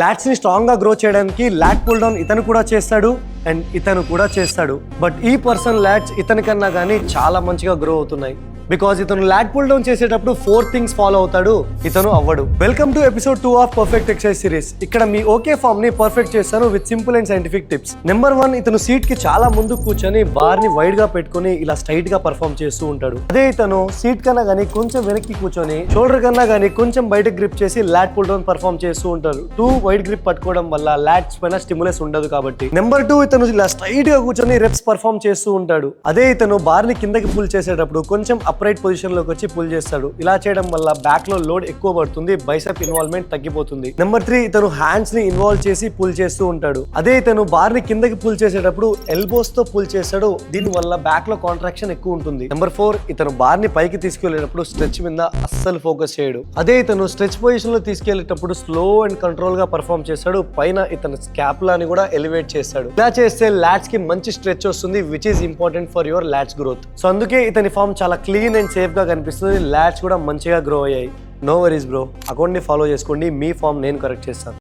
LADS ని strong గా grow చేయడానికి లాట్ పుల్ డౌన్ ఇతను కూడా చేస్తాడు అండ్ ఇతను కూడా చేస్తాడు. బట్ ఈ పర్సన్ లాట్స్ ఇతని కన్నా కానీ చాలా మంచిగా గ్రో అవుతున్నాయి. బికాజ్ ఇతను లాట్ పుల్ డౌన్ చేసేటప్పుడు 4 థింగ్స్ ఫాలో అవుతాడు, ఇతను అవ్వడు. Welcome to episode 2 of perfect exercise series. ఇక్కడ మీ ఓకే ఫామ్ ని పర్ఫెక్ట్ చేస్తాను with simple and scientific tips. Number 1, ఇతను సీట్ కి చాలా ముందు కూర్చొని బార్ ని వైడ్ గా పెట్టుకుని ఇలా స్ట్రైట్ గా పర్ఫామ్ చేస్తూ ఉంటాడు. అదే ఇతను సీట్ కన్నా గానీ కొంచెం వెనక్కి కూర్చొని షోల్డర్ కన్నా గానీ కొంచెం బయట గ్రిప్ చేసి లాట్ పుల్ డౌన్ పర్ఫామ్ చేస్తూ ఉంటారు. 2 వైడ్ గ్రిప్ పట్టుకోవడం వల్ల లాట్స్ పైన స్టిములస్ ఉండదు కాబట్టి. నెంబర్ 2, ఇతను ఇలా స్ట్రైట్ గా కూర్చొని రెప్స్ పర్ఫామ్ చేస్తూ ఉంటాడు. అదే ఇతను బార్ ని కిందకి పుల్ చేసేటప్పుడు కొంచెం అప్రైట్ పొజిషన్ లోకి వచ్చి పుల్ చేస్తాడు. ఇలా చేయడం వల్ల బ్యాక్ లో లోడ్ ఎక్కువ పడుతుంది, బైసెప్ ఇన్వాల్వ్మెంట్ తగ్గిపోతుంది. నెంబర్ 3, ఇతను హ్యాండ్స్ ని ఇన్వాల్వ్ చేసి పుల్ చేస్తూ ఉంటాడు. అదే ఇతను బార్ ని కిందకి పుల్ చేసేటప్పుడు ఎల్బోస్ తో పుల్ చేస్తాడు, దీని వల్ల బ్యాక్ లో కాంట్రాక్షన్ ఎక్కువ ఉంటుంది. నెంబర్ 4, ఇతను బార్ ని పైకి తీసుకెళ్లేటప్పుడు స్ట్రెచ్ మీద అస్సలు ఫోకస్ చేయడు. అదే ఇతను స్ట్రెచ్ పొజిషన్ లో తీసుకెళ్లేటప్పుడు స్లో అండ్ కంట్రోల్ గా పర్ఫామ్ చేస్తాడు, పైన ఇతను స్కాపులాని కూడా ఎలివేట్ చేస్తాడు. ఇలా చేస్తే లాట్స్ కి మంచి స్ట్రెచ్ వస్తుంది, which is important for your LADS growth. So అందుకే ఇతని ఫామ్ చాలా క్లీన్ అండ్ సేఫ్ గా కనిపిస్తుంది. లాట్స్ కూడా మంచిగా గ్రో అయ్యాయి. నో వరీస్ బ్రో, అకౌంట్ ని ఫాలో చేసుకోండి, మీ ఫామ్ నేను కరెక్ట్ చేస్తాను.